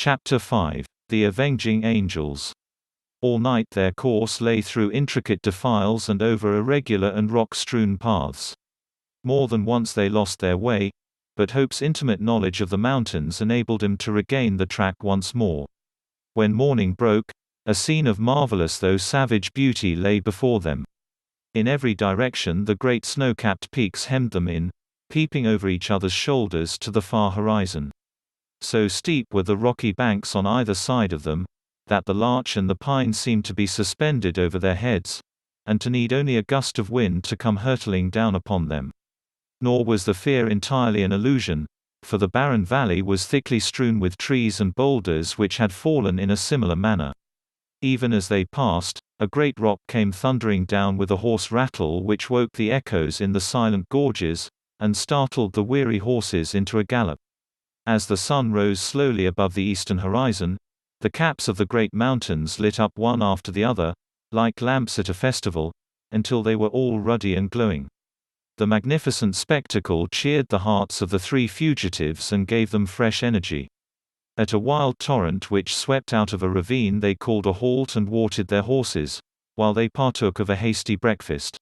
Chapter 5. The Avenging Angels. All night their course lay through intricate defiles and over irregular and rock-strewn paths. More than once they lost their way, but Hope's intimate knowledge of the mountains enabled him to regain the track once more. When morning broke, a scene of marvelous though savage beauty lay before them. In every direction the great snow-capped peaks hemmed them in, peeping over each other's shoulders to the far horizon. So steep were the rocky banks on either side of them, that the larch and the pine seemed to be suspended over their heads, and to need only a gust of wind to come hurtling down upon them. Nor was the fear entirely an illusion, for the barren valley was thickly strewn with trees and boulders which had fallen in a similar manner. Even as they passed, a great rock came thundering down with a hoarse rattle which woke the echoes in the silent gorges, and startled the weary horses into a gallop. As the sun rose slowly above the eastern horizon, the caps of the great mountains lit up one after the other, like lamps at a festival, until they were all ruddy and glowing. The magnificent spectacle cheered the hearts of the three fugitives and gave them fresh energy. At a wild torrent which swept out of a ravine they called a halt and watered their horses, while they partook of a hasty breakfast.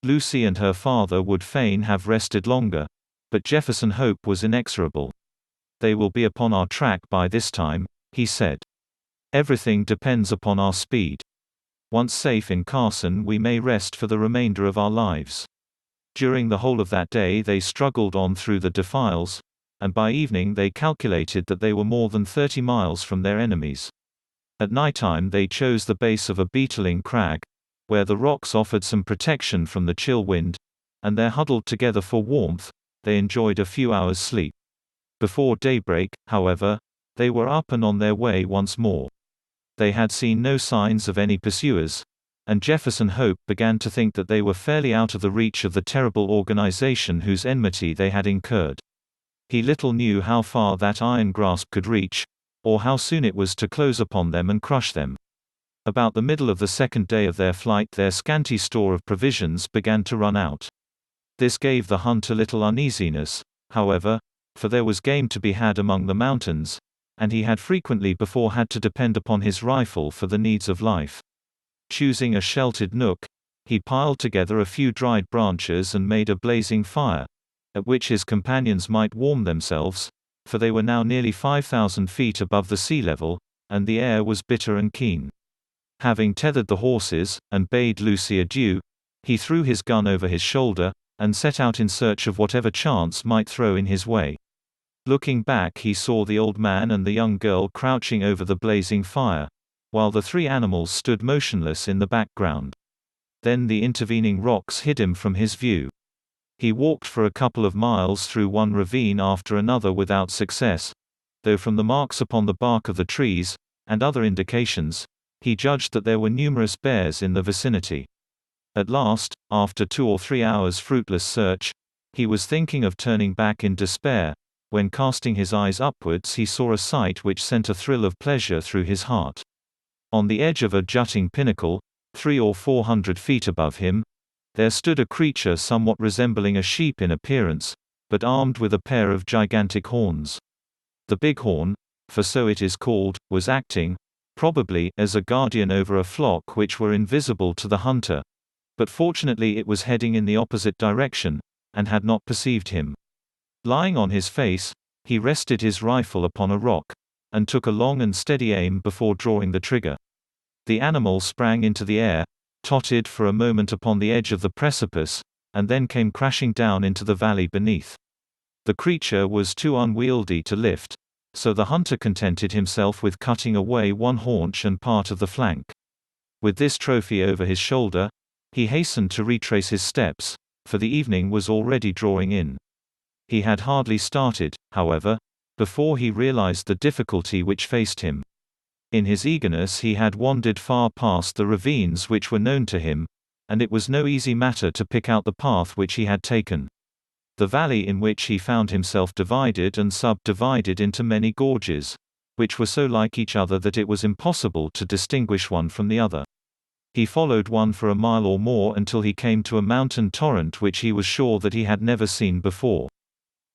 Lucy and her father would fain have rested longer, but Jefferson Hope was inexorable. "They will be upon our track by this time," he said. "Everything depends upon our speed. Once safe in Carson we may rest for the remainder of our lives." During the whole of that day they struggled on through the defiles, and by evening they calculated that they were more than 30 miles from their enemies. At nighttime they chose the base of a beetling crag, where the rocks offered some protection from the chill wind, and there huddled together for warmth, they enjoyed a few hours' sleep. Before daybreak, however, they were up and on their way once more. They had seen no signs of any pursuers, and Jefferson Hope began to think that they were fairly out of the reach of the terrible organization whose enmity they had incurred. He little knew how far that iron grasp could reach, or how soon it was to close upon them and crush them. About the middle of the second day of their flight their scanty store of provisions began to run out. This gave the hunt a little uneasiness, however, for there was game to be had among the mountains, and he had frequently before had to depend upon his rifle for the needs of life. Choosing a sheltered nook, he piled together a few dried branches and made a blazing fire, at which his companions might warm themselves, for they were now nearly 5,000 feet above the sea level, and the air was bitter and keen. Having tethered the horses, and bade Lucy adieu, he threw his gun over his shoulder, and set out in search of whatever chance might throw in his way. Looking back he saw the old man and the young girl crouching over the blazing fire, while the three animals stood motionless in the background. Then the intervening rocks hid him from his view. He walked for a couple of miles through one ravine after another without success, though from the marks upon the bark of the trees, and other indications, he judged that there were numerous bears in the vicinity. At last, after 2 or 3 hours' fruitless search, he was thinking of turning back in despair, when casting his eyes upwards he saw a sight which sent a thrill of pleasure through his heart. On the edge of a jutting pinnacle, 300 or 400 feet above him, there stood a creature somewhat resembling a sheep in appearance, but armed with a pair of gigantic horns. The bighorn, for so it is called, was acting, probably, as a guardian over a flock which were invisible to the hunter, but fortunately it was heading in the opposite direction, and had not perceived him. Lying on his face, he rested his rifle upon a rock, and took a long and steady aim before drawing the trigger. The animal sprang into the air, tottered for a moment upon the edge of the precipice, and then came crashing down into the valley beneath. The creature was too unwieldy to lift, so the hunter contented himself with cutting away one haunch and part of the flank. With this trophy over his shoulder, he hastened to retrace his steps, for the evening was already drawing in. He had hardly started, however, before he realized the difficulty which faced him. In his eagerness he had wandered far past the ravines which were known to him, and it was no easy matter to pick out the path which he had taken. The valley in which he found himself divided and subdivided into many gorges, which were so like each other that it was impossible to distinguish one from the other. He followed one for a mile or more until he came to a mountain torrent which he was sure that he had never seen before.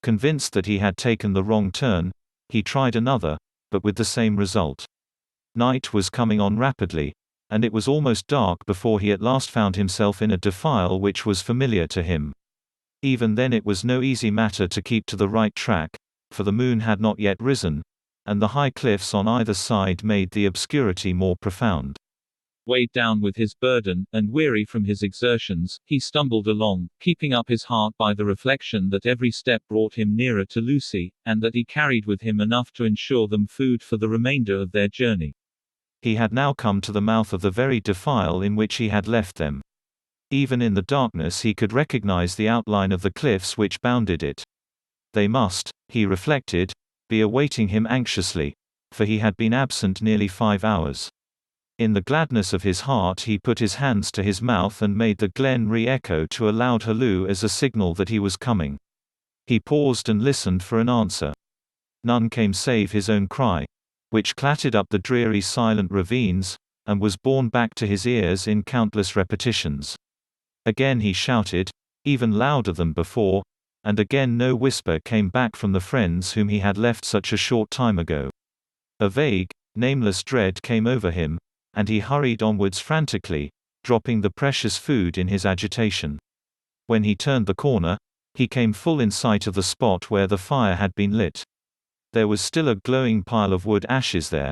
Convinced that he had taken the wrong turn, he tried another, but with the same result. Night was coming on rapidly, and it was almost dark before he at last found himself in a defile which was familiar to him. Even then it was no easy matter to keep to the right track, for the moon had not yet risen, and the high cliffs on either side made the obscurity more profound. Weighed down with his burden, and weary from his exertions, he stumbled along, keeping up his heart by the reflection that every step brought him nearer to Lucy, and that he carried with him enough to ensure them food for the remainder of their journey. He had now come to the mouth of the very defile in which he had left them. Even in the darkness he could recognize the outline of the cliffs which bounded it. They must, he reflected, be awaiting him anxiously, for he had been absent nearly 5 hours. In the gladness of his heart he put his hands to his mouth and made the glen re-echo to a loud halloo as a signal that he was coming. He paused and listened for an answer. None came save his own cry, which clattered up the dreary silent ravines, and was borne back to his ears in countless repetitions. Again he shouted, even louder than before, and again no whisper came back from the friends whom he had left such a short time ago. A vague, nameless dread came over him, and he hurried onwards frantically, dropping the precious food in his agitation. When he turned the corner, he came full in sight of the spot where the fire had been lit. There was still a glowing pile of wood ashes there,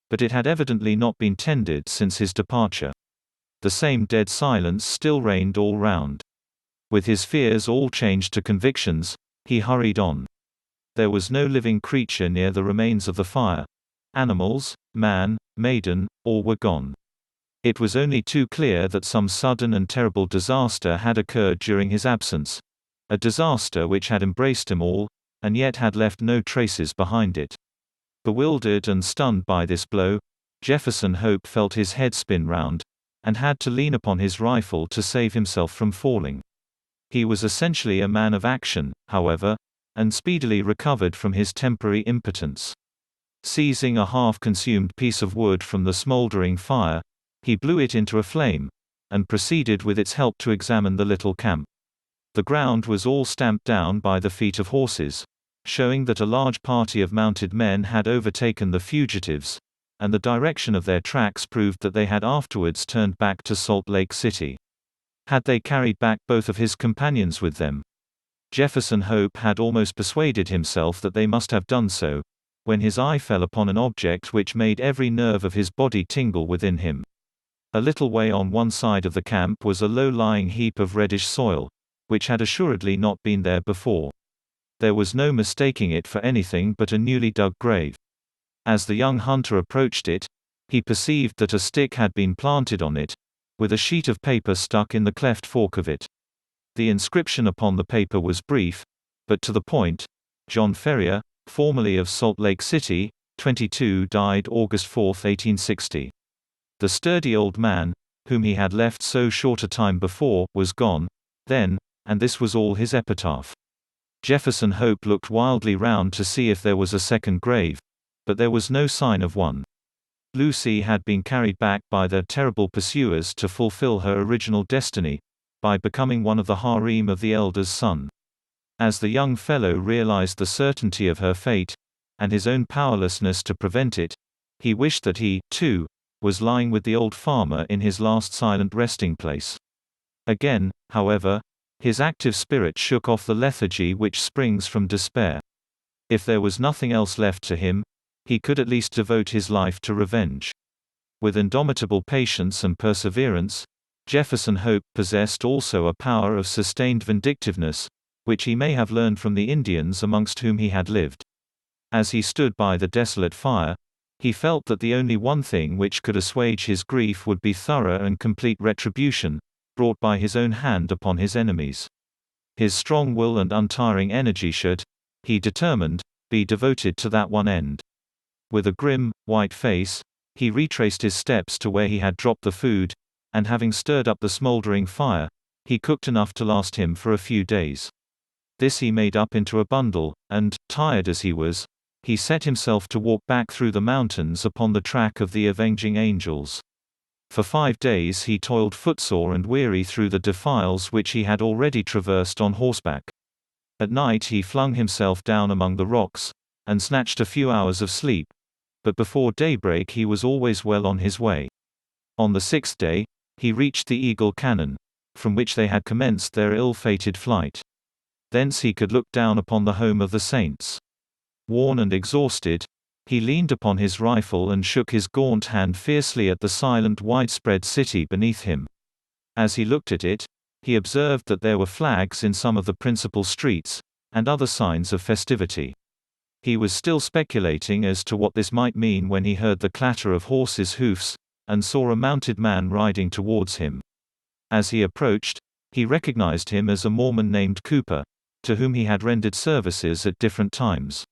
but it had evidently not been tended since his departure. The same dead silence still reigned all round. With his fears all changed to convictions, he hurried on. There was no living creature near the remains of the fire. Animals, man, maiden, all were gone. It was only too clear that some sudden and terrible disaster had occurred during his absence, a disaster which had embraced them all, and yet had left no traces behind it. Bewildered and stunned by this blow, Jefferson Hope felt his head spin round, and had to lean upon his rifle to save himself from falling. He was essentially a man of action, however, and speedily recovered from his temporary impotence. Seizing a half-consumed piece of wood from the smoldering fire, he blew it into a flame, and proceeded with its help to examine the little camp. The ground was all stamped down by the feet of horses, showing that a large party of mounted men had overtaken the fugitives, and the direction of their tracks proved that they had afterwards turned back to Salt Lake City. Had they carried back both of his companions with them? Jefferson Hope had almost persuaded himself that they must have done so, when his eye fell upon an object which made every nerve of his body tingle within him. A little way on one side of the camp was a low-lying heap of reddish soil, which had assuredly not been there before. There was no mistaking it for anything but a newly dug grave. As the young hunter approached it, he perceived that a stick had been planted on it, with a sheet of paper stuck in the cleft fork of it. The inscription upon the paper was brief, but to the point: John Ferrier, formerly of Salt Lake City, 22, died August 4, 1860. The sturdy old man, whom he had left so short a time before, was gone, then, and this was all his epitaph. Jefferson Hope looked wildly round to see if there was a second grave, but there was no sign of one. Lucy had been carried back by their terrible pursuers to fulfill her original destiny, by becoming one of the harem of the elder's son. As the young fellow realized the certainty of her fate, and his own powerlessness to prevent it, he wished that he, too, was lying with the old farmer in his last silent resting place. Again, however, his active spirit shook off the lethargy which springs from despair. If there was nothing else left to him, he could at least devote his life to revenge. With indomitable patience and perseverance, Jefferson Hope possessed also a power of sustained vindictiveness, which he may have learned from the Indians amongst whom he had lived. As he stood by the desolate fire, he felt that the only one thing which could assuage his grief would be thorough and complete retribution, brought by his own hand upon his enemies. His strong will and untiring energy should, he determined, be devoted to that one end. With a grim, white face, he retraced his steps to where he had dropped the food, and having stirred up the smoldering fire, he cooked enough to last him for a few days. This he made up into a bundle, and, tired as he was, he set himself to walk back through the mountains upon the track of the avenging angels. For 5 days he toiled footsore and weary through the defiles which he had already traversed on horseback. At night he flung himself down among the rocks, and snatched a few hours of sleep, but before daybreak he was always well on his way. On the sixth day, he reached the Eagle Canon, from which they had commenced their ill-fated flight. Thence he could look down upon the home of the saints. Worn and exhausted, he leaned upon his rifle and shook his gaunt hand fiercely at the silent widespread city beneath him. As he looked at it, he observed that there were flags in some of the principal streets, and other signs of festivity. He was still speculating as to what this might mean when he heard the clatter of horses' hoofs, and saw a mounted man riding towards him. As he approached, he recognized him as a Mormon named Cooper, to whom he had rendered services at different times.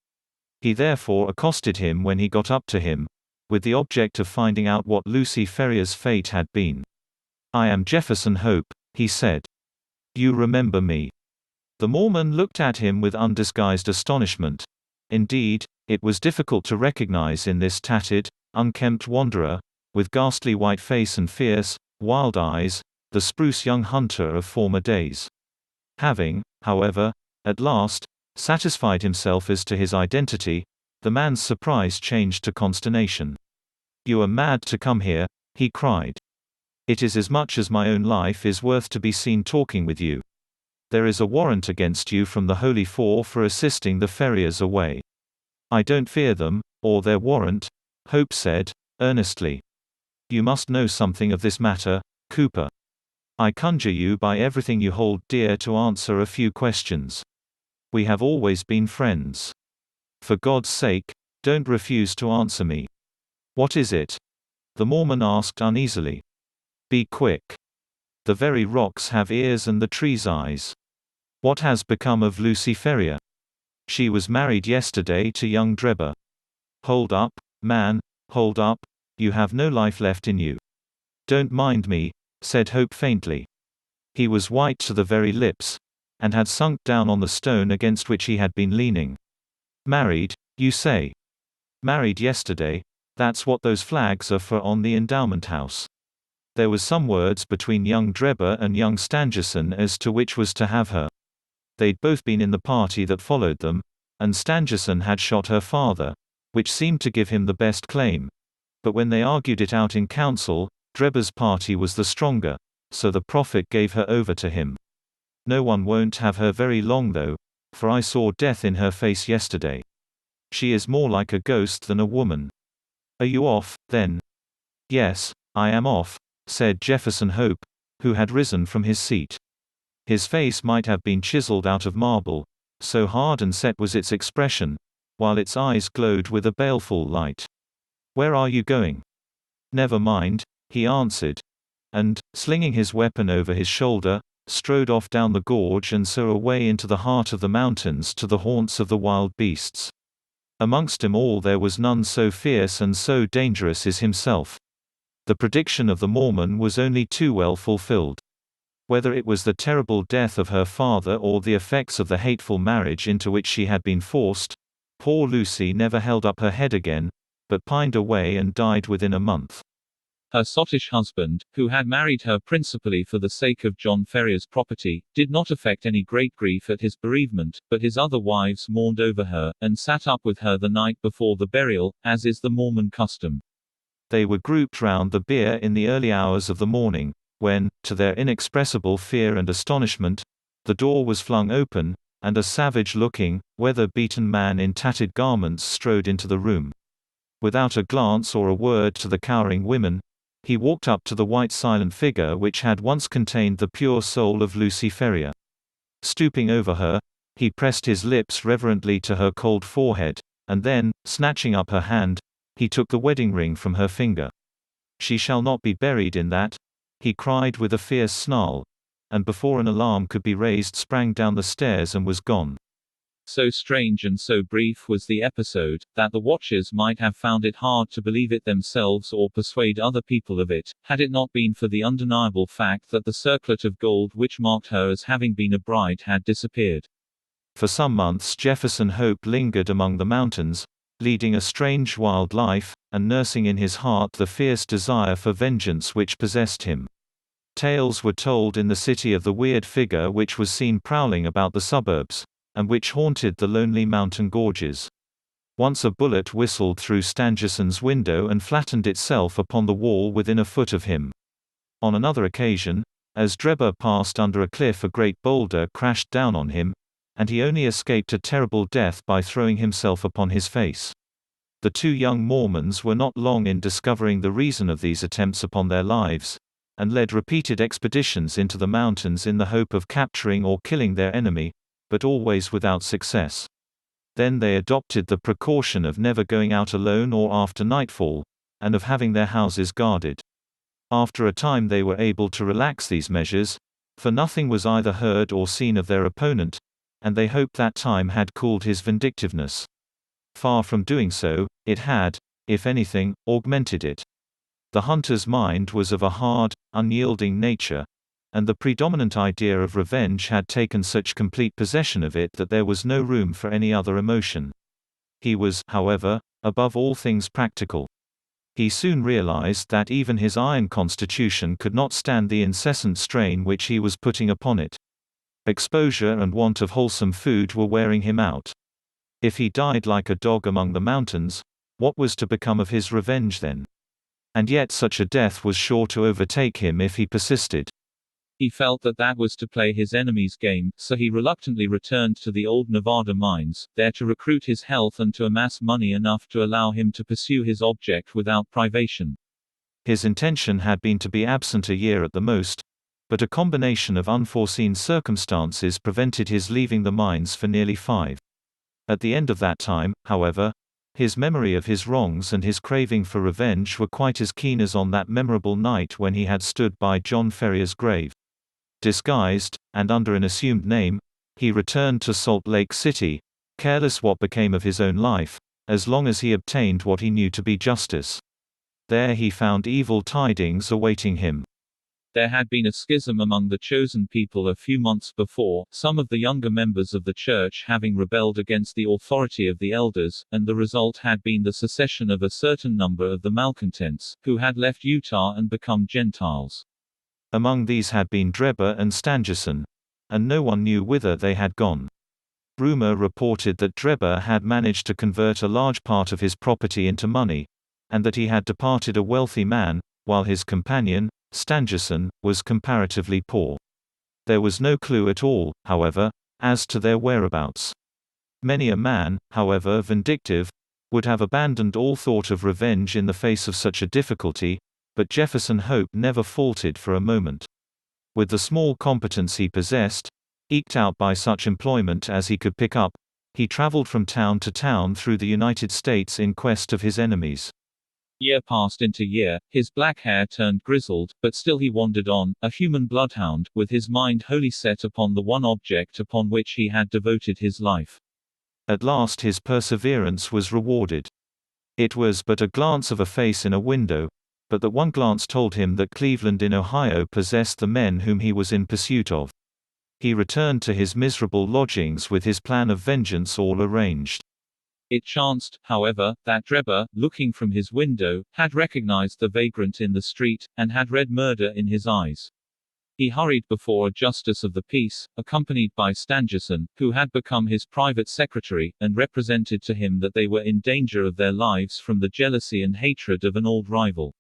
He therefore accosted him when he got up to him, with the object of finding out what Lucy Ferrier's fate had been. "I am Jefferson Hope," he said. "You remember me?" The Mormon looked at him with undisguised astonishment. Indeed, it was difficult to recognize in this tattered, unkempt wanderer, with ghastly white face and fierce, wild eyes, the spruce young hunter of former days. Having, however, at last, satisfied himself as to his identity, the man's surprise changed to consternation. "You are mad to come here," he cried. "It is as much as my own life is worth to be seen talking with you. There is a warrant against you from the Holy Four for assisting the Ferriers away." "I don't fear them, or their warrant," Hope said, earnestly. "You must know something of this matter, Cooper. I conjure you by everything you hold dear to answer a few questions. We have always been friends. For God's sake, don't refuse to answer me." "What is it?" the Mormon asked uneasily. "Be quick. The very rocks have ears and the trees eyes. What has become of Lucy Ferrier?" "She was married yesterday to young Drebber." "Hold up, man, hold up, you have no life left in you." "Don't mind me," said Hope faintly. He was white to the very lips, and had sunk down on the stone against which he had been leaning. "Married, you say?" "Married yesterday. That's what those flags are for on the endowment house." There was some words between young Drebber and young Stangerson as to which was to have her. They'd both been in the party that followed them, and Stangerson had shot her father, which seemed to give him the best claim. But when they argued it out in council, Drebber's party was the stronger, so the prophet gave her over to him. "No one won't have her very long though, for I saw death in her face yesterday. She is more like a ghost than a woman." "Are you off, then?" "Yes, I am off," said Jefferson Hope, who had risen from his seat. His face might have been chiseled out of marble, so hard and set was its expression, while its eyes glowed with a baleful light. "Where are you going?" "Never mind," he answered, and, slinging his weapon over his shoulder, strode off down the gorge and so away into the heart of the mountains to the haunts of the wild beasts. Amongst them all there was none so fierce and so dangerous as himself. The prediction of the Mormon was only too well fulfilled. Whether it was the terrible death of her father or the effects of the hateful marriage into which she had been forced, poor Lucy never held up her head again, but pined away and died within a month. Her sottish husband, who had married her principally for the sake of John Ferrier's property, did not affect any great grief at his bereavement, but his other wives mourned over her, and sat up with her the night before the burial, as is the Mormon custom. They were grouped round the bier in the early hours of the morning, when, to their inexpressible fear and astonishment, the door was flung open, and a savage-looking, weather-beaten man in tattered garments strode into the room. Without a glance or a word to the cowering women, he walked up to the white silent figure which had once contained the pure soul of Lucy Ferrier. Stooping over her, he pressed his lips reverently to her cold forehead, and then, snatching up her hand, he took the wedding ring from her finger. "She shall not be buried in that," he cried with a fierce snarl, and before an alarm could be raised sprang down the stairs and was gone. So strange and so brief was the episode, that the watchers might have found it hard to believe it themselves or persuade other people of it, had it not been for the undeniable fact that the circlet of gold which marked her as having been a bride had disappeared. For some months Jefferson Hope lingered among the mountains, leading a strange wild life, and nursing in his heart the fierce desire for vengeance which possessed him. Tales were told in the city of the weird figure which was seen prowling about the suburbs, and which haunted the lonely mountain gorges. Once a bullet whistled through Stangerson's window and flattened itself upon the wall within a foot of him. On another occasion, as Drebber passed under a cliff, a great boulder crashed down on him, and he only escaped a terrible death by throwing himself upon his face. The two young Mormons were not long in discovering the reason of these attempts upon their lives, and led repeated expeditions into the mountains in the hope of capturing or killing their enemy, but always without success. Then they adopted the precaution of never going out alone or after nightfall, and of having their houses guarded. After a time they were able to relax these measures, for nothing was either heard or seen of their opponent, and they hoped that time had cooled his vindictiveness. Far from doing so, it had, if anything, augmented it. The hunter's mind was of a hard, unyielding nature, and the predominant idea of revenge had taken such complete possession of it that there was no room for any other emotion. He was, however, above all things practical. He soon realized that even his iron constitution could not stand the incessant strain which he was putting upon it. Exposure and want of wholesome food were wearing him out. If he died like a dog among the mountains, what was to become of his revenge then? And yet such a death was sure to overtake him if he persisted. He felt that that was to play his enemy's game, so he reluctantly returned to the old Nevada mines, there to recruit his health and to amass money enough to allow him to pursue his object without privation. His intention had been to be absent a year at the most, but a combination of unforeseen circumstances prevented his leaving the mines for nearly 5. At the end of that time, however, his memory of his wrongs and his craving for revenge were quite as keen as on that memorable night when he had stood by John Ferrier's grave. Disguised, and under an assumed name, he returned to Salt Lake City, careless what became of his own life, as long as he obtained what he knew to be justice. There he found evil tidings awaiting him. There had been a schism among the chosen people a few months before, some of the younger members of the church having rebelled against the authority of the elders, and the result had been the secession of a certain number of the malcontents, who had left Utah and become Gentiles. Among these had been Drebber and Stangerson, and no one knew whither they had gone. Rumor reported that Drebber had managed to convert a large part of his property into money, and that he had departed a wealthy man, while his companion, Stangerson, was comparatively poor. There was no clue at all, however, as to their whereabouts. Many a man, however vindictive, would have abandoned all thought of revenge in the face of such a difficulty, but Jefferson Hope never faltered for a moment. With the small competence he possessed, eked out by such employment as he could pick up, he traveled from town to town through the United States in quest of his enemies. Year passed into year, his black hair turned grizzled, but still he wandered on, a human bloodhound, with his mind wholly set upon the one object upon which he had devoted his life. At last his perseverance was rewarded. It was but a glance of a face in a window, but that one glance told him that Cleveland in Ohio possessed the men whom he was in pursuit of. He returned to his miserable lodgings with his plan of vengeance all arranged. It chanced, however, that Drebber, looking from his window, had recognized the vagrant in the street, and had read murder in his eyes. He hurried before a justice of the peace, accompanied by Stangerson, who had become his private secretary, and represented to him that they were in danger of their lives from the jealousy and hatred of an old rival.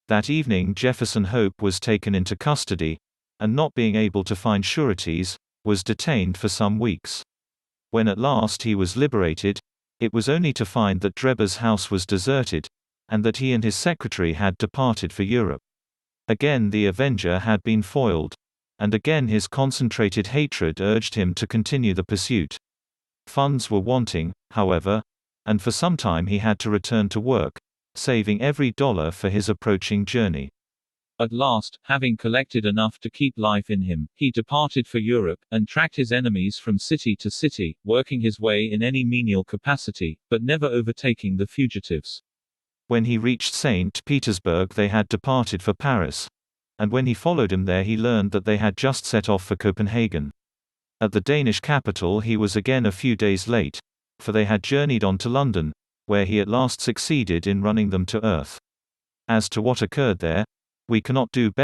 That evening Jefferson Hope was taken into custody, and not being able to find sureties, was detained for some weeks. When at last he was liberated, it was only to find that Drebber's house was deserted, and that he and his secretary had departed for Europe. Again the Avenger had been foiled, and again his concentrated hatred urged him to continue the pursuit. Funds were wanting, however, and for some time he had to return to work, saving every dollar for his approaching journey. At last, having collected enough to keep life in him, he departed for Europe, and tracked his enemies from city to city, working his way in any menial capacity, but never overtaking the fugitives. When he reached St. Petersburg they had departed for Paris, and when he followed him there he learned that they had just set off for Copenhagen. At the Danish capital he was again a few days late, for they had journeyed on to London, where he at last succeeded in running them to earth. As to what occurred there, we cannot do better